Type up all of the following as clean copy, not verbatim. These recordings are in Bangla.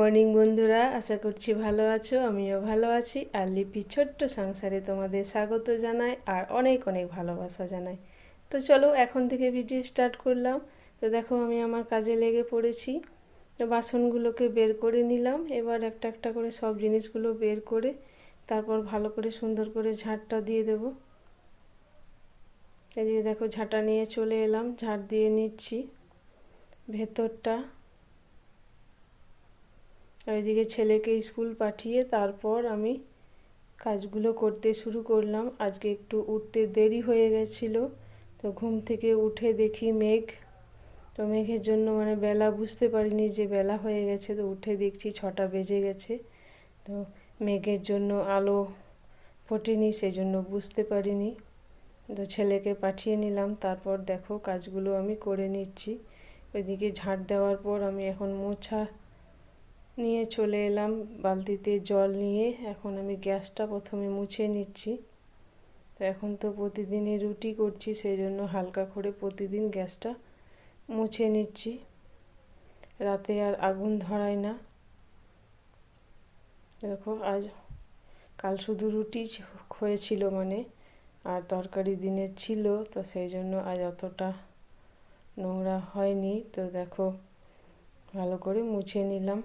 মর্নিং বন্ধুরা, আশা করছি ভালো আছো। আমিও ভালো আছি। আর লিপির ছোট্ট সংসারে তোমাদের স্বাগত জানাই আর অনেক অনেক ভালোবাসা জানাই। তো চলো এখন থেকে ভিডিও স্টার্ট করলাম। তো দেখো আমি আমার কাজে লেগে পড়েছি। তো বাসনগুলোকে বের করে নিলাম। এবার একটা একটা করে সব জিনিসগুলো বের করে তারপর ভালো করে সুন্দর করে ঝাঁটটা দিয়ে দেব। এদিকে দেখো ঝাঁটা নিয়ে চলে এলাম, ঝাঁট দিয়ে নিচ্ছি ভেতরটা। ওইদিকে ছেলেকে স্কুল পাঠিয়ে তারপর আমি কাজগুলো করতে শুরু করলাম। আজকে একটু উঠতে দেরি হয়ে গেছিলো, তো ঘুম থেকে উঠে দেখি মেঘ। তো মেঘের জন্য বেলা বুঝতে পারিনি যে বেলা হয়ে গেছে। তো উঠে দেখছি 6টা বেজে গেছে। তো মেঘের জন্য আলো ফোটেনি, সেই জন্য বুঝতে পারিনি। তো ছেলেকে পাঠিয়ে নিলাম। তারপর দেখো কাজগুলো আমি করে নিচ্ছি। ওইদিকে ঝাঁট দেওয়ার পর আমি এখন মোছা নিয়ে চলে এলাম বালতিতে জল নিয়ে। এখন আমি গ্যাসটা প্রথমে মুছে নিচ্ছি। তো এখন তো প্রতিদিনই রুটি করছি, সেই জন্য হালকা করে প্রতিদিন গ্যাসটা মুছে নিচ্ছি। রাতে আর আগুন ধরাই না। দেখো কাল শুধু রুটি হয়েছিল আর তরকারি দিনের ছিল, তো সেই জন্য আজ অতটা নোংরা হয়নি। তো দেখো ভালো করে মুছে নিলাম।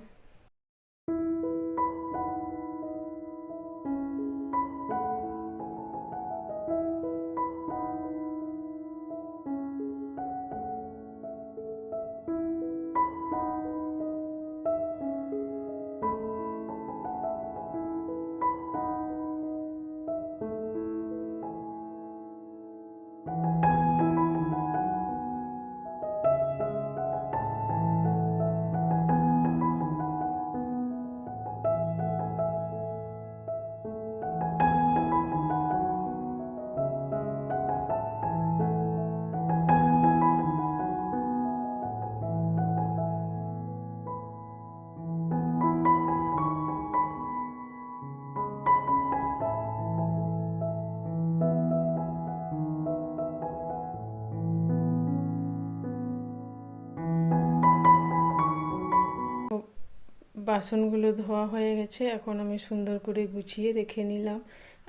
বাসনগুলো ধোয়া হয়ে গেছে, এখন আমি সুন্দর করে গুছিয়ে রেখে নিলাম।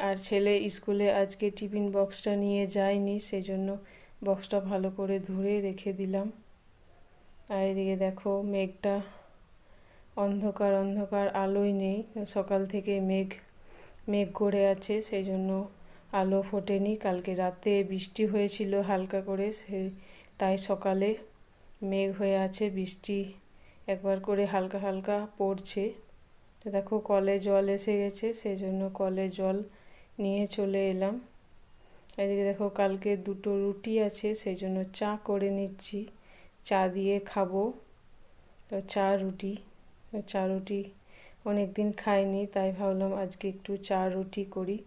আর ছেলে স্কুলে আজকে টিফিন বক্সটা নিয়ে যায়নি, সেই জন্য বক্সটা ভালো করে ধুয়ে রেখে দিলাম। আর এদিকে দেখো মেঘটা অন্ধকার অন্ধকার, আলোই নেই। সকাল থেকে মেঘ করে আছে, সেই জন্য আলো ফোটেনি। কালকে রাতে বৃষ্টি হয়েছিল হালকা করে, তাই সকালে মেঘ হয়ে আছে, বৃষ্টি একবার করে হালকা হালকা পড়ছে। তো দেখো কলে জল এসে গেছে, সেই জন্য কলে জল নিয়ে চলে এলাম। এদিকে দেখো কালকে 2টো রুটি আছে, সেই জন্য চা করে নিচ্ছি। চা দিয়ে খাবো। তো চা রুটি অনেক দিন খাইনি, তাই ভাবলাম আজকে একটু চা রুটি করি।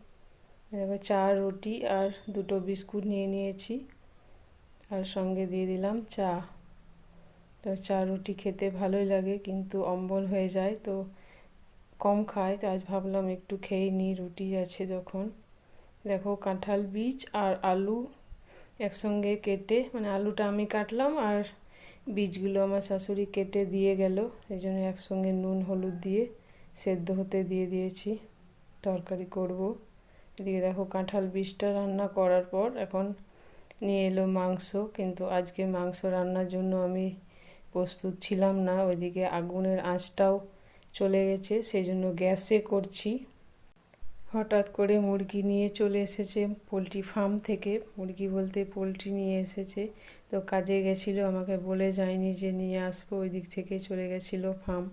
দেখো চা রুটি আর 2টো বিস্কুট নিয়ে নিয়েছি, আর সঙ্গে দিয়ে দিলাম চা। তো চা রুটি খেতে ভালোই লাগে, কিন্তু অম্বল হয়ে যায়, তো কম খাই। তো আজ ভাবলাম একটু খেয়ে নিই, রুটি আছে যখন। দেখো কাঁঠাল বীজ আর আলু একসঙ্গে কেটে, আলুটা আমি কাটলাম আর বীজগুলো আমার শাশুড়ি কেটে দিয়ে গেল, এই জন্য একসঙ্গে নুন হলুদ দিয়ে সেদ্ধ হতে দিয়ে দিয়েছি, তরকারি করব। এদিকে দেখো কাঁঠাল বীজটা রান্না করার পর এখন নিয়ে এলো মাংস, কিন্তু আজকে মাংস রান্নার জন্য আমি প্রস্তুত ছিলাম না। ওইদিকে আগুনের আঁচটাও চলে গেছে, সেই জন্য গ্যাসে করছি। হঠাৎ করে মুরগি নিয়ে চলে এসেছে পোলট্রি ফার্ম থেকে, মুরগি বলতে পোলট্রি নিয়ে এসেছে। তো কাজে গেছিলো, আমাকে বলে যায়নি যে নিয়ে আসবো, ওই দিক থেকে চলে গেছিলো ফার্ম।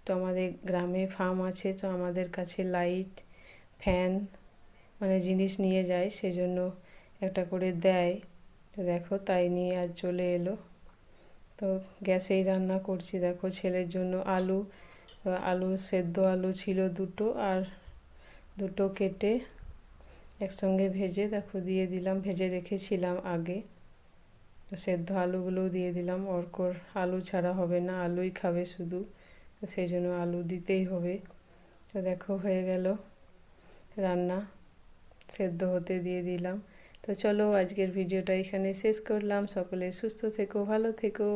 তো আমাদের গ্রামে ফার্ম আছে, তো আমাদের কাছে লাইট ফ্যান জিনিস নিয়ে যায়, সেজন্য একটা করে দেয়। তো দেখো তাই নিয়ে আজ চলে এলো। তো গ্যাসেই রান্না করছি। দেখো ছেলের জন্য আলু সেদ্ধ আলু ছিল 2টো, আর 2টো কেটে একসঙ্গে ভেজে দেখো দিয়ে দিলাম, ভেজে রেখেছিলাম আগে। তো সেদ্ধ আলুগুলোও দিয়ে দিলাম, অর্কর আলু ছাড়া হবে না, আলুই খাবে শুধু, তো সেই জন্য আলু দিতেই হবে। তো দেখো হয়ে গেল রান্না, সেদ্ধ হতে দিয়ে দিলাম। তো চলো আজকের ভিডিওটা এখানে শেষ করলাম। সকলে সুস্থ থেকো, ভালো থেকো।